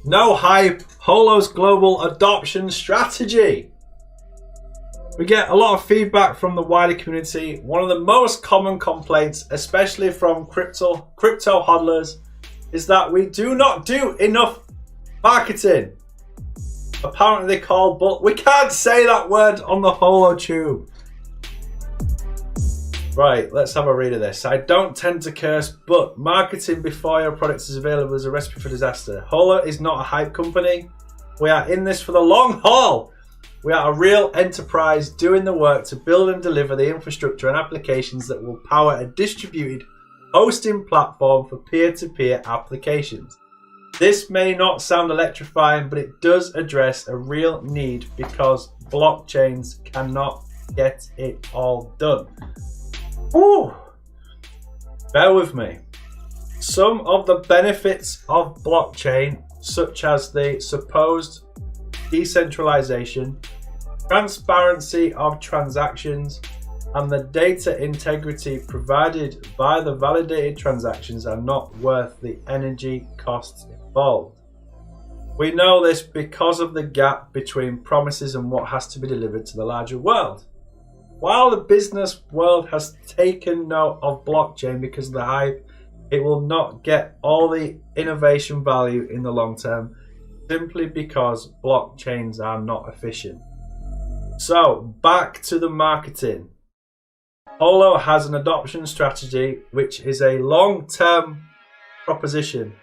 No hype, Holo's global adoption strategy. We get a lot of feedback from the wider community. One of the most common complaints, especially from crypto hodlers, is that we do not do enough marketing. Apparently they call, but we can't say that word on the HoloTUBE. Right, let's have a read of this. I don't tend to curse, but marketing before your product is available is a recipe for disaster. Holo is not a hype company. We are in this for the long haul. We are a real enterprise doing the work to build and deliver the infrastructure and applications that will power a distributed hosting platform for peer-to-peer applications. This may not sound electrifying, but it does address a real need because blockchains cannot get it all done. Ooh. Bear with me. Some of the benefits of blockchain, such as the supposed decentralization, transparency of transactions, and the data integrity provided by the validated transactions, are not worth the energy costs involved. We know this because of the gap between promises and what has to be delivered to the larger world. While the business world has taken note of blockchain because of the hype, it will not get all the innovation value in the long term simply because blockchains are not efficient. So, back to the marketing. Holo has an adoption strategy which is a long-term proposition.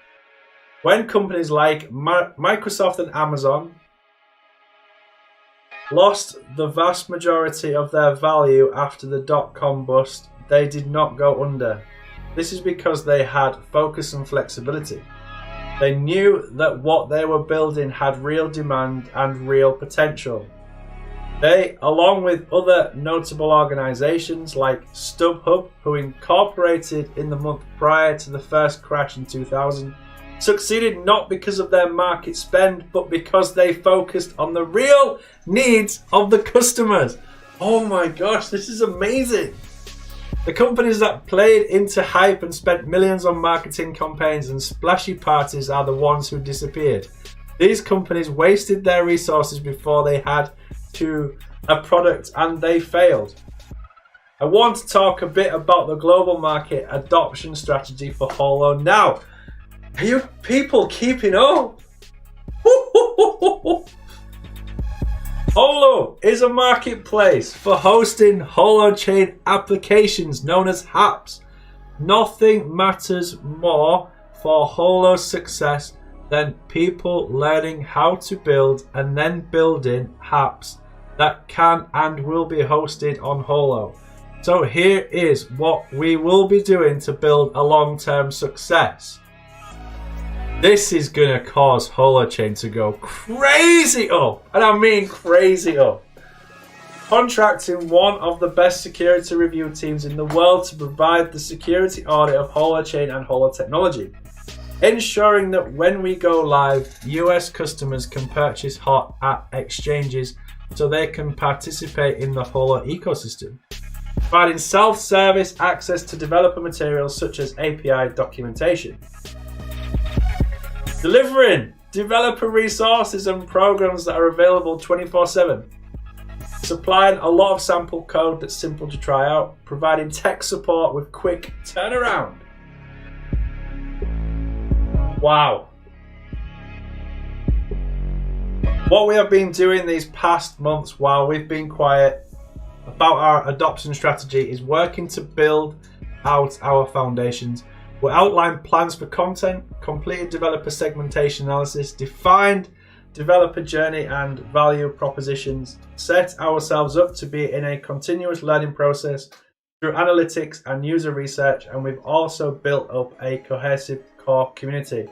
When companies like Microsoft and Amazon lost the vast majority of their value after the dot-com bust, they did not go under. This is because they had focus and flexibility. They knew that what they were building had real demand and real potential. They, along with other notable organizations like StubHub, who incorporated in the month prior to the first crash in 2000, succeeded not because of their market spend, but because they focused on the real needs of the customers. Oh my gosh, this is amazing. The companies that played into hype and spent millions on marketing campaigns and splashy parties are the ones who disappeared. These companies wasted their resources before they had a product and they failed. I want to talk a bit about the global market adoption strategy for Holo now. Are you people keeping up? Holo is a marketplace for hosting Holochain applications known as apps. Nothing matters more for Holo's success than people learning how to build and then building apps that can and will be hosted on Holo. So here is what we will be doing to build a long-term success. This is going to cause Holochain to go crazy up, and I mean crazy up. Contracting one of the best security review teams in the world to provide the security audit of Holochain and Holo technology. Ensuring that when we go live, US customers can purchase HOT at exchanges so they can participate in the Holo ecosystem. Providing self-service access to developer materials such as API documentation. Delivering developer resources and programs that are available 24/7. Supplying a lot of sample code that's simple to try out. Providing tech support with quick turnaround. Wow. What we have been doing these past months while we've been quiet about our adoption strategy is working to build out our foundations. We outlined plans for content, completed developer segmentation analysis, defined developer journey and value propositions, set ourselves up to be in a continuous learning process through analytics and user research, and we've also built up a cohesive core community.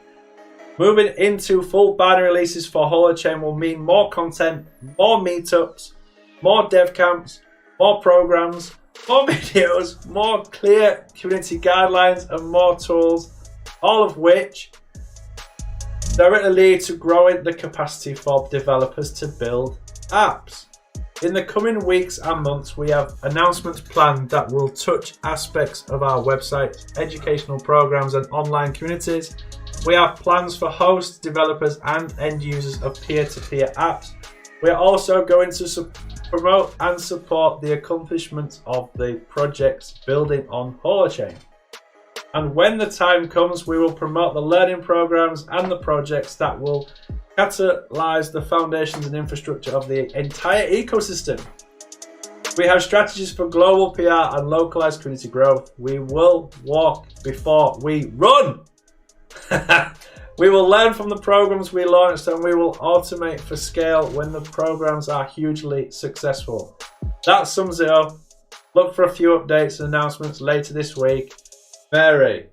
Moving into full beta releases for Holochain will mean more content, more meetups, more dev camps, more programs, more videos, more clear community guidelines, and more tools, all of which directly lead to growing the capacity for developers to build apps. In the coming weeks and months, we have announcements planned that will touch aspects of our website, educational programs and online communities. We have plans for hosts, developers and end users of peer-to-peer apps. We are also going to promote and support the accomplishments of the projects building on Holochain. And when the time comes, we will promote the learning programs and the projects that will catalyze the foundations and infrastructure of the entire ecosystem. We have strategies for global PR and localized community growth. We will walk before we run. We will learn from the programs we launched and we will automate for scale when the programs are hugely successful. That sums it up. Look for a few updates and announcements later this week. Mary.